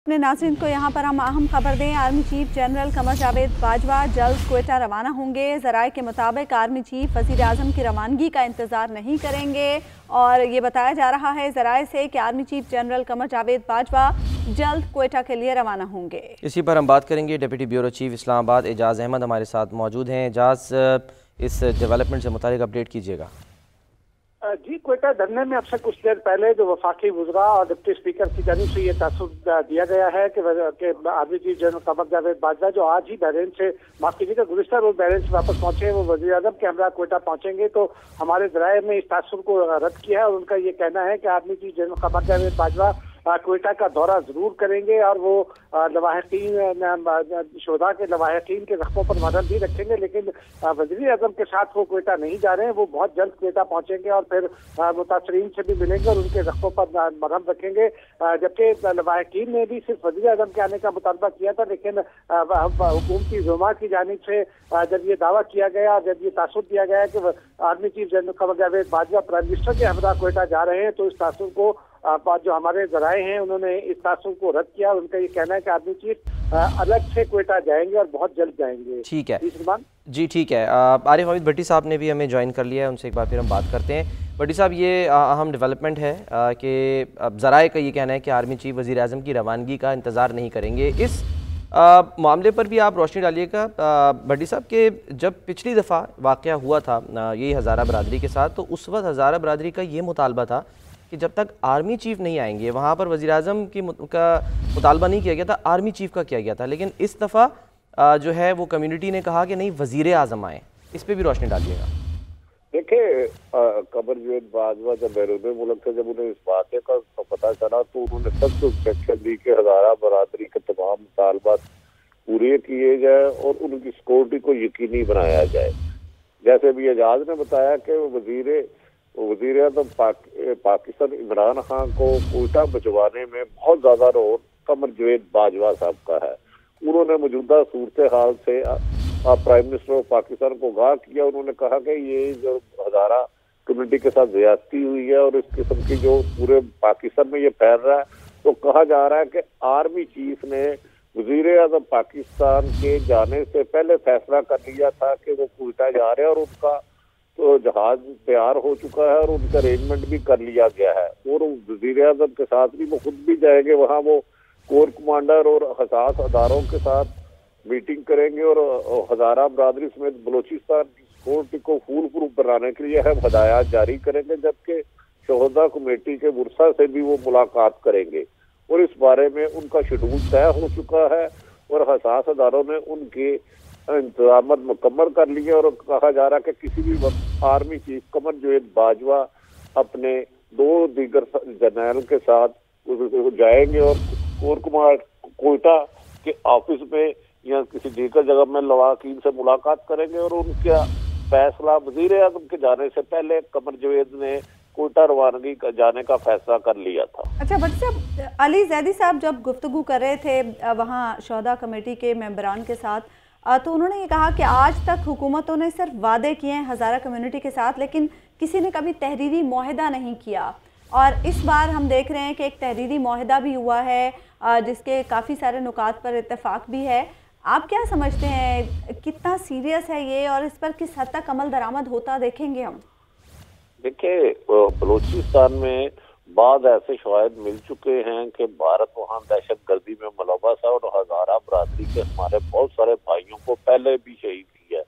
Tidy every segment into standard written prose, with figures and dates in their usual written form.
अपने नाज़रीन को यहाँ पर हम अहम खबर दें। Army chief general Qamar Javed Bajwa जल्द क्वेटा रवाना होंगे। ज़राए के मुताबिक आर्मी चीफ वज़ीर आज़म की रवानगी का इंतज़ार नहीं करेंगे और ये बताया जा रहा है ज़राए से कि army chief general Qamar Javed Bajwa जल्द क्वेटा के लिए रवाना होंगे। इसी पर हम बात करेंगे। डिप्टी ब्यूरो चीफ इस्लामाबाद एजाज़ अहमद हमारे साथ मौजूद हैं। एजाज़, इस डेवलपमेंट से मुतालिक अपडेट कीजिएगा। जी, क्वेटा धरने में अब से कुछ देर पहले जो वफाकी वज़रा और डिप्टी स्पीकर की जानिब से ये तासुर दिया गया है कि army chief general Qamar Javed Bajwa जो आज ही बहरीन से, माफ कीजिएगा, गुज़िश्ता रोज बहरीन से वापस पहुंचे हैं, वो वज़ीर आज़म के हमरा क्वेटा पहुंचेंगे। तो हमारे ज़राए में इस तासुर को रद्द किया है और उनका ये कहना है कि army chief general Qamar Javed Bajwa Quetta का दौरा जरूर करेंगे और वो शोधा के लवाहिकीन के जख्मों पर नजर भी रखेंगे, लेकिन वज़ीर आज़म के साथ वो क्वेटा नहीं जा रहे हैं। वो बहुत जल्द क्वेटा पहुंचेंगे और फिर मुतासरीन से भी मिलेंगे और उनके जख्मों पर मरहम रखेंगे। जबकि लवाहिकीन ने भी सिर्फ वज़ीर आज़म के आने का मुतालबा किया था, लेकिन हुकूमती ज़ुमा की जानिब से जब ये दावा किया गया, जब ये तासुर दिया गया कि army chief general Qamar Javed Bajwa prime minister के हमरा क्वेटा जा रहे हैं, तो इस तासुर को जो हमारे जराए हैं उन्होंने इस तासुर को रद्द किया। उनका ये कहना है कि आर्मी चीफ अलग से क्वेटा जाएंगे और बहुत जल्द जाएंगे। ठीक है जी, ठीक है। आरिफ हमीद भट्टी साहब ने भी हमें ज्वाइन कर लिया है, उनसे एक बार फिर हम बात करते हैं। भट्टी साहब, ये अहम डेवलपमेंट है कि ज़राए का ये कहना है कि आर्मी चीफ वज़ीर आज़म की रवानगी का इंतज़ार नहीं करेंगे। इस मामले पर भी आप रोशनी डालिएगा भट्टी साहब के जब पिछली दफ़ा वाक़या हुआ था यही हज़ारा बरादरी के साथ, तो उस वक्त हज़ारा बरादरी का ये मुतालबा था कि जब तक आर्मी चीफ नहीं आएंगे, वहाँ पर वज़ीर आज़म का मुतालबा नहीं किया गया था, आर्मी चीफ का किया गया था। लेकिन इस दफ़ा जो है वो कम्युनिटी ने कहा कि नहीं, वज़ीर आज़म आए। इस पर भी रोशनी डालिएगा। देखिए, कमर जावेद बाजवा जब बैरून मुल्क थे, जब उन्हें इस बात का पता चला तो उन्होंने सख्त इंस्ट्रक्शन दी कि हज़ारा बरादरी के तमाम मुतालबात पूरे किए जाए और उनकी सिक्योरिटी को यकीनी बनाया जाए। जैसे भी एजाज ने बताया कि वज़ीर आज़म पाकिस्तान इमरान खान को क्वेटा भिजवाने में बहुत ज्यादा रोल कमर जावेद बाजवा साहब का है। उन्होंने मौजूदा सूरत हाल से प्राइम मिनिस्टर ऑफ पाकिस्तान को आगाह किया। उन्होंने कहा कि ये जो हज़ारा कम्युनिटी के साथ ज्यादती हुई है और इस किस्म की जो पूरे पाकिस्तान में ये फैल रहा है, तो कहा जा रहा है कि आर्मी चीफ ने वज़ीर आज़म पाकिस्तान के जाने से पहले फैसला कर लिया था कि वो क्वेटा जा रहे हैं और उनका तो जहाज तैयार हो चुका है और उनका अरेंजमेंट भी कर लिया गया है और वज़ीर आज़म के साथ भी वो खुद भी जाएंगे। वहाँ वो कोर कमांडर और हसास अदारों के साथ मीटिंग करेंगे और हज़ारा बरादरी समेत बलोचिस्तान की सिक्योरिटी को फूल प्रूफ बनाने के लिए हम हदायत जारी करेंगे। जबकि शोहदा कमेटी के बुरसा से भी वो मुलाकात करेंगे और इस बारे में उनका शेड्यूल तय हो चुका है और हसास अदारों ने उनके इंतजाम मुकम्मल कर लिए और कहा जा रहा है कि किसी भी वक्त आर्मी चीफ कमर जावेद बाजवा अपने दो दीगर जनरल के साथ जाएंगे और कोर कमांड क्वेटा के ऑफिस में या किसी दीगर जगह में लवाकीन से मुलाकात करेंगे और उनका फैसला वज़ीर आज़म के जाने से पहले कमर जावेद ने क्वेटा रवानगी का जाने का फैसला कर लिया था। अच्छा भट्ट साहब, अली जैदी साहब जब गुफ्तगू कर रहे थे वहाँ शोहदा कमेटी के मेंबरान के साथ, तो उन्होंने ये कहा कि आज तक हुकूमतों ने सिर्फ वादे किए हैं हज़ारा कम्युनिटी के साथ, लेकिन किसी ने कभी तहरीरी मुआहदा नहीं किया। और इस बार हम देख रहे हैं कि एक तहरीरी मुआहदा भी हुआ है जिसके काफ़ी सारे नुकात पर इत्तेफाक भी है। आप क्या समझते हैं, कितना सीरियस है ये और इस पर किस हद तक अमल दरामद होता देखेंगे हम? देखिए, बलूचिस्तान में बाद ऐसे शवाहिद मिल चुके हैं कि भारत वहाँ दहशत गर्दी में मुलव्वस है और हज़ारा बरादरी के हमारे बहुत सारे भाइयों को पहले भी शहीद किया है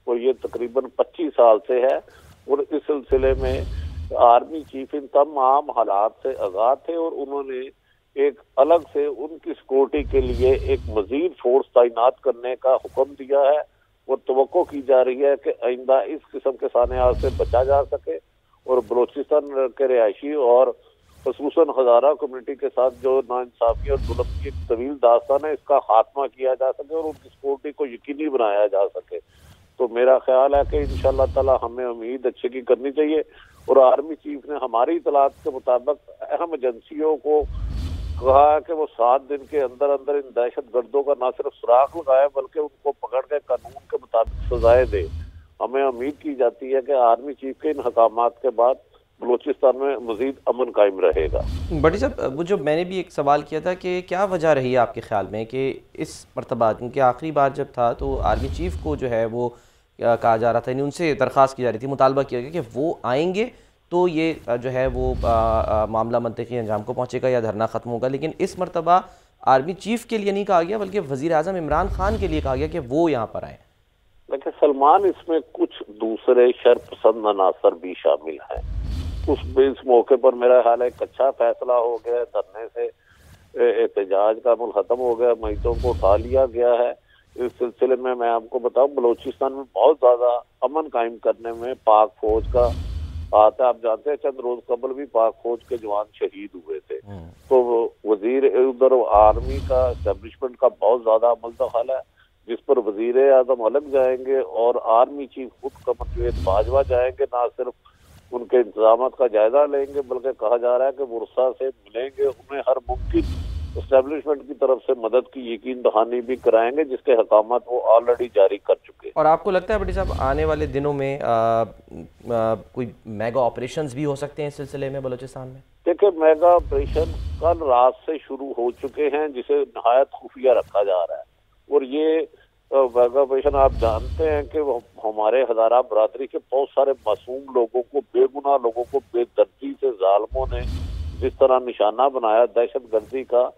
और ये तकरीबन 25 साल से है। और इस सिलसिले में आर्मी चीफ इन तमाम हालात से आगाह थे और उन्होंने एक अलग से उनकी सिक्योरिटी के लिए एक मजीद फोर्स तैनात करने का हुक्म दिया है और तवक्को की जा रही है कि आइंदा इस किस्म के सानेयात से बचा जा सके और बलूचिस्तान के रिहायशी और खसूसन हज़ारा कम्युनिटी के साथ जो नाइंसाफी और जुल्म की एक तवील दास्तान है, इसका खात्मा किया जा सके और उनकी सिक्योरिटी को यकीनी बनाया जा सके। तो मेरा ख्याल है कि इंशाअल्लाह ताला हमें उम्मीद अच्छे की करनी चाहिए और आर्मी चीफ ने हमारी इतलात के मुताबिक अहम एजेंसियों को कहा है कि वो 7 दिन के अंदर अंदर इन दहशत गर्दों का न सिर्फ सुराख लगाए बल्कि उनको पकड़ के कानून के मुताबिक सजाएं दे। हमें उम्मीद की जाती है कि आर्मी चीफ के इन हकामात के बाद बलूचिस्तान में मजीद अमन कायम रहेगा। बड़ी साहब, वो जो मैंने भी एक सवाल किया था कि क्या वजह रही है आपके ख्याल में कि इस मरतबा, क्योंकि आखिरी बार जब था तो आर्मी चीफ को जो है वो कहा जा रहा था, यानी उनसे दरख्वास्त की जा रही थी, मुतालबा किया गया कि वो आएंगे तो ये जो है वो मामला मंतकी अंजाम को पहुँचेगा या धरना ख़त्म होगा। लेकिन इस मरतबा आर्मी चीफ के लिए नहीं कहा गया, बल्कि वज़ीर आज़म इमरान खान के लिए कहा गया कि वो यहाँ पर आए। देखिए सलमान, इसमें कुछ दूसरे शरपसंद अनासर भी शामिल हैं। इस मौके पर मेरा ख्याल है एक अच्छा फैसला हो गया, धरने से एहतजाज का अमल खत्म हो गया, मैतों को उठा लिया गया है। इस सिलसिले में मैं आपको बताऊं, बलूचिस्तान में बहुत ज्यादा अमन कायम करने में पाक फौज का हाथ है। आप जानते हैं चंद रोज कबल भी पाक फौज के जवान शहीद हुए थे। तो वजीर उधर आर्मी का एस्टेब्लिशमेंट का बहुत ज्यादा अमल दखल है, जिस पर वजीर आजम अलग जाएंगे और आर्मी चीफ खुद कमर जवेद बाजवा जाएंगे। ना सिर्फ उनके इंतजाम का जायजा लेंगे, बल्कि कहा जा रहा है कि बुरसा से मिलेंगे, उन्हें हर मुमकिन एस्टेब्लिशमेंट की तरफ से मदद की यकीन दहानी भी कराएंगे, जिसके हकामात वो ऑलरेडी जारी कर चुके हैं। और आपको लगता है बड़ी साहब आने वाले दिनों में कोई मेगा ऑपरेशंस भी हो सकते हैं इस सिलसिले में बलूचिस्तान में? देखिए, मेगा ऑपरेशन कल रात से शुरू हो चुके हैं, जिसे नहायत खुफिया रखा जा रहा है। और ये मेगा ऑपरेशन आप जानते हैं कि हमारे हजारा बरादरी के बहुत सारे मासूम लोगों को, बेगुनाह लोगों को बेदर्दी से जालिमों ने जिस तरह निशाना बनाया दहशत गर्दी का,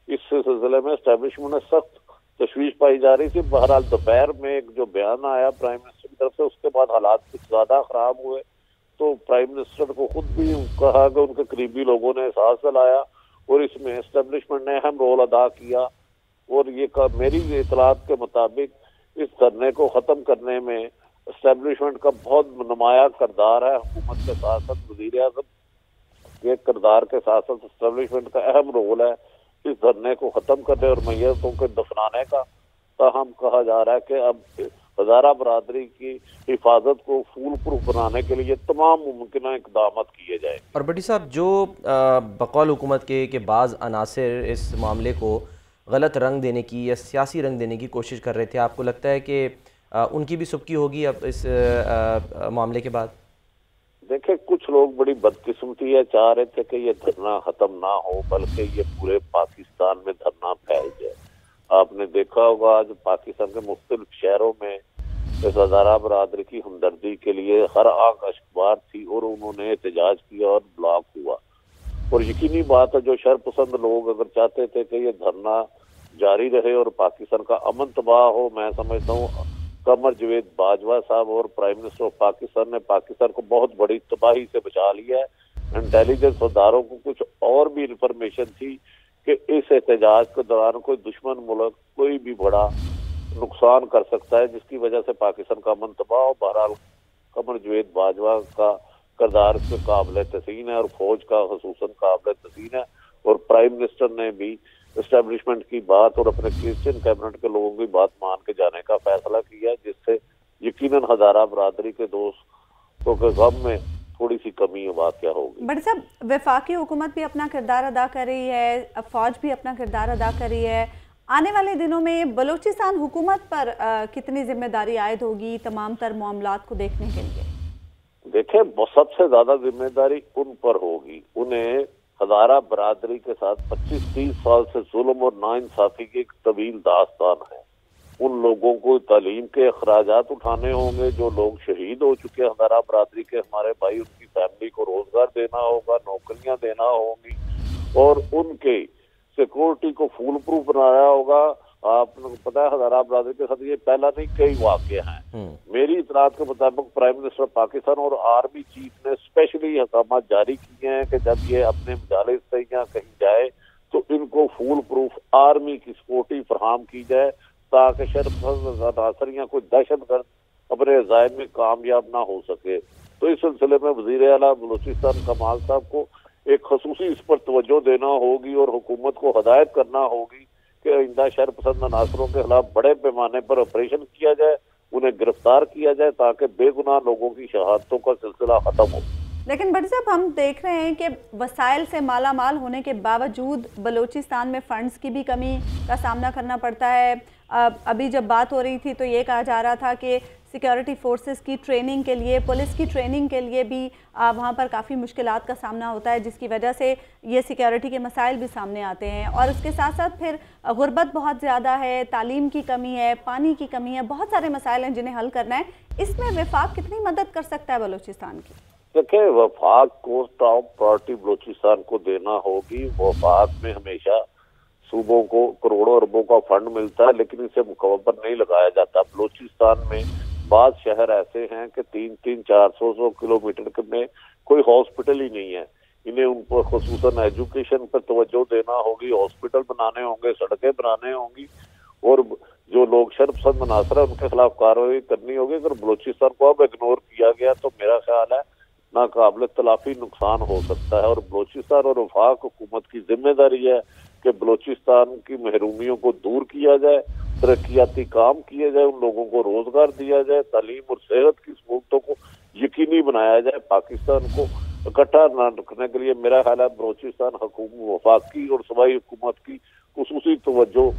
इस सिलसिले में एस्टेब्लिशमेंट में सख्त तशवीश पाई जा रही थी। बहरहाल दोपहर में एक जो बयान आया प्राइम मिनिस्टर की तरफ से, उसके बाद हालात कुछ ज्यादा खराब हुए। तो प्राइम मिनिस्टर को खुद भी कहा कि उनके करीबी लोगों ने एहसास दिलाया और इसमें एस्टेब्लिशमेंट ने अहम रोल अदा किया। और ये मेरी इतलात के मुताबिक इस धरने को खत्म करने में एस्टेब्लिशमेंट का बहुत नुमाया किरदार है। हुकूमत के साथ साथ वज़ीर आज़म के किरदार के साथ साथ एस्टेब्लिशमेंट का अहम रोल है इस धरने को खत्म करने और मैयतों के दफनाने का। ताहम कहा जा रहा है कि अब हजारा बरादरी की हिफाजत को फूल प्रूफ बनाने के लिए तमाम मुमकिन इकदाम किए जाए। और बड़ी साहब, जो बकौल हुकूमत के बाज़ अनासिर इस मामले को गलत रंग देने की या सियासी रंग देने की कोशिश कर रहे थे, आपको लगता है कि उनकी भी सुबकी होगी अब इस मामले के बाद? देखिए, कुछ लोग बड़ी बदकिस्मती है, चाह रहे थे कि ये धरना खत्म ना हो, बल्कि ये पूरे पाकिस्तान में धरना फैल जाए। आपने देखा होगा आज पाकिस्तान के मुख्तलिफ शहरों में इस हजारा बरादरी की हमदर्दी के लिए हर आंख अश्कबार थी और उन्होंने एहतजाज किया और ब्लॉक हुआ। और यकीनी बात है, जो शरपसंद लोग अगर चाहते थे कि ये धरना जारी रहे और पाकिस्तान का अमन तबाह हो, मैं समझता हूँ कमर जवेद बाजवा साहब और प्राइम मिनिस्टर ऑफ पाकिस्तान ने पाकिस्तान को बहुत बड़ी तबाही से बचा लिया है। इंटेलिजेंस अदारों को कुछ और भी इंफॉर्मेशन थी कि इस एहतजाज के दौरान कोई दुश्मन मुल्क कोई भी बड़ा नुकसान कर सकता है, जिसकी वजह से पाकिस्तान का अमन तबाह हो। बहरहाल कमर जवेद बाजवा का किरदार इसमें काबिल तहसीन है और फौज का खसूसन काबिल तहसीन है। और प्राइम मिनिस्टर ने भी एस्टेब्लिशमेंट की बात और अपने क्रिश्चियन कैबिनेट के लोगों की बात मान के जाने का फैसला किया, जिससे यकीनन हजारा बरादरी के दोस्तों के गम में थोड़ी सी कमी वाक़या होगी। बट साहब, वफाकी हुकूमत भी अपना किरदार अदा कर रही है, फौज भी अपना किरदार अदा कर रही है। आने वाले दिनों में बलूचिस्तान हुकूमत पर कितनी जिम्मेदारी आयद होगी तमाम तर मामलात को देखने के लिए? देखिए, सबसे ज्यादा जिम्मेदारी उन पर होगी। उन्हें हजारा बरादरी के साथ 25-30 साल से जुल्म और नाइंसाफी की एक तवील दास्तान है। उन लोगों को तालीम के अखराजात उठाने होंगे, जो लोग शहीद हो चुके हैं हजारा बरादरी के हमारे भाई, उनकी फैमिली को रोजगार देना होगा, नौकरियां देना होंगी और उनके सिक्योरिटी को फूल प्रूफ बनाया होगा। आपको पता है हजारा बरादरी के साथ ये पहला नहीं कई वाक़े हैं। मेरी इतलात के मुताबिक प्राइम मिनिस्टर पाकिस्तान और आर्मी चीफ ने स्पेशली अहकाम जारी किए हैं कि जब ये अपने मजालिस से या कहीं जाए तो इनको फूल प्रूफ आर्मी की सिक्योरिटी फराहम की जाए, ताकि शरपसंद या कोई दहशतगर्द अपने ज़ायद में कामयाब ना हो सके। तो इस सिलसिले में वज़ीर आला बलूचिस्तान कमाल साहब को एक खसूसी इस पर तवज्जो देना होगी और हुकूमत को हदायत करना होगी कि आइंदा शरपसंद अनासरों के खिलाफ बड़े पैमाने पर ऑपरेशन किया जाए, उन्हें गिरफ्तार किया जाए, ताकि बेगुनाह लोगों की शहादतों का सिलसिला खत्म हो। लेकिन बट साहब, हम देख रहे हैं कि वसाइल से माला माल होने के बावजूद बलूचिस्तान में फंड्स की भी कमी का सामना करना पड़ता है। अभी जब बात हो रही थी तो ये कहा जा रहा था कि सिक्योरिटी फोर्सेस की ट्रेनिंग के लिए, पुलिस की ट्रेनिंग के लिए भी वहाँ पर काफ़ी मुश्किलात का सामना होता है, जिसकी वजह से ये सिक्योरिटी के मसाइल भी सामने आते हैं। और उसके साथ साथ फिर गुर्बत बहुत ज़्यादा है, तालीम की कमी है, पानी की कमी है, बहुत सारे मसाइल हैं जिन्हें हल करना है। इसमें वफाक कितनी मदद कर सकता है बलूचिस्तान की? देखिए, वफाक को टॉप प्रायोरिटी बलूचिस्तान को देना होगी। वफाक में हमेशा सूबों को करोड़ों अरबों का फंड मिलता है, लेकिन इसे मुकम्मल नहीं लगाया जाता। बलूचिस्तान में बाद शहर ऐसे हैं कि 300-400 किलोमीटर में कोई हॉस्पिटल ही नहीं है। इन्हें उन पर खुसूसन एजुकेशन पर तवज्जो देना होगी, हॉस्पिटल बनाने होंगे, सड़कें बनाने होंगी, और जो लोग शर्मपसंद मनासर है उनके खिलाफ कार्रवाई करनी होगी। अगर बलूचिस्तान को अब इग्नोर किया गया तो मेरा ख्याल है नाकाबिल तलाफी नुकसान हो सकता है। और बलूचिस्तान और वफाक हुकूमत की जिम्मेदारी है कि बलूचिस्तान की महरूमियों को दूर किया जाए, तरक्याती काम किए जाए, उन लोगों को रोजगार दिया जाए, तालीम और सेहत की सहूलतों को यकीनी बनाया जाए। पाकिस्तान को इकट्ठा न रखने के लिए मेरा ख्याल है बलूचिस्तान हुकूमत, वफाकी और सूबाई हुकूमत की खुसूसी तवज्जो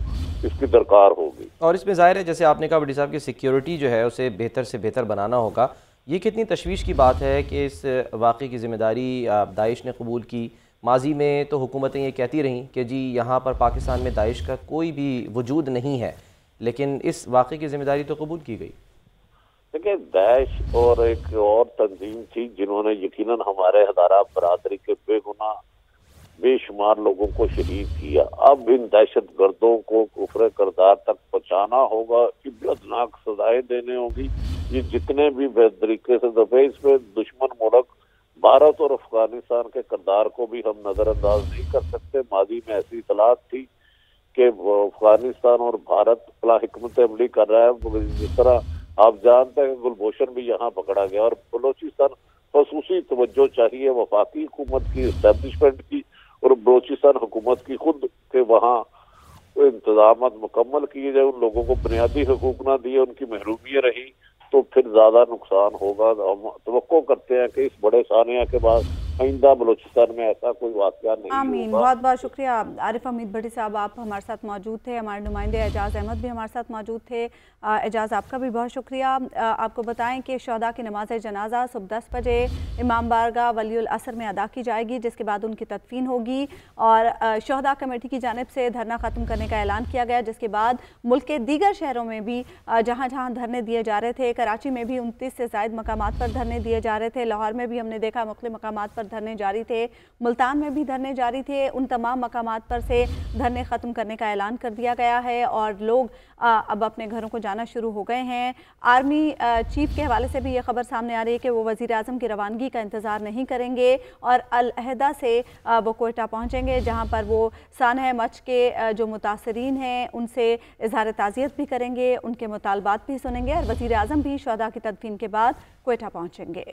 इसकी दरकार होगी। और इसमें ज़ाहिर है, जैसे आपने कहा भट्टी साहब की सिक्योरिटी जो है उसे बेहतर से बेहतर बनाना होगा। ये कितनी तशवीश की बात है कि इस वाक़े की ज़िम्मेदारी दाइश ने कबूल की। माजी में तो हुकूमतें ये कहती रहीं कि जी यहाँ पर पाकिस्तान में दाइश का कोई भी वजूद नहीं है, लेकिन इस वाक़े की ज़िम्मेदारी तो कबूल की गई। देखिए, दाइश और एक और तंजीम थी जिन्होंने यकीनन हमारे हज़ारा बरादरी के बेशुमार लोगों को शहीद किया। अब इन दहशत गर्दों को कुफ्र करदार तक पहुँचाना होगा, इब्बतनाक सजाएं देने होगी। ये जितने भी तरीके से दफे, इसमें दुश्मन मुल्क भारत और अफगानिस्तान के करदार को भी हम नजरअंदाज नहीं कर सकते। माजी में ऐसी इतलात थी कि अफगानिस्तान और भारत बड़ा हिकमत अमली कर रहा है। जिस तरह आप जानते हैं गुलभूषण भी यहाँ पकड़ा गया। और बलूचिस्तान खसूसी तवज्जो चाहिए वफाकी हुकूमत की, इस्टेब्लिशमेंट की और बलूचिस्तान हुकूमत की खुद के वहाँ इंतजाम मुकम्मल किए जाए, उन लोगों को बुनियादी हकूक ना दिए, उनकी महरूमियत रही तो फिर ज्यादा नुकसान होगा। हम तवक्को करते हैं कि इस बड़े सानिया के बाद आइंदा बलूचिस्तान में ऐसा कोई वाक़या नहीं आमीन। होगा। बहुत बहुत शुक्रिया आरिफ हमीद भट्टी साहब, आप हमारे साथ मौजूद थे। हमारे नुमाइंदे एजाज़ अहमद भी हमारे साथ मौजूद थे। एजाज़, आपका भी बहुत शुक्रिया। आपको बताएं कि शहदा की नमाज जनाजा सुबह 10 बजे इमाम बारगाह वलीउल असर में अदा की जाएगी, जिसके बाद उनकी तदफीन होगी। और शहदा कमेटी की जानिब से धरना ख़त्म करने का ऐलान किया गया, जिसके बाद मुल्क के दीगर शहरों में भी जहाँ जहाँ धरने दिए जा रहे थे, कराची में भी 29 से ज़ायद मकामात पर धरने दिए जा रहे थे, लाहौर में भी हमने देखा मुख्तलिफ मकामात पर धरने जारी थे, मुल्तान में भी धरने जारी थे। उन तमाम मकामात पर से धरने ख़त्म करने का ऐलान कर दिया गया है और लोग अब अपने घरों को जाना शुरू हो गए हैं। आर्मी चीफ के हवाले से भी ये खबर सामने आ रही है कि वो वज़ीर आज़म की रवानगी का इंतज़ार नहीं करेंगे और अल-अहदा से वो कोयटा पहुँचेंगे, जहाँ पर वो सानह मच के जो मुतासरीन हैं उनसे इज़हार ताज़ियत भी करेंगे, उनके मुतालबात भी सुनेंगे और वज़ीर आज़म भी शहदा की तदफीन के बाद कोयटा पहुँचेंगे।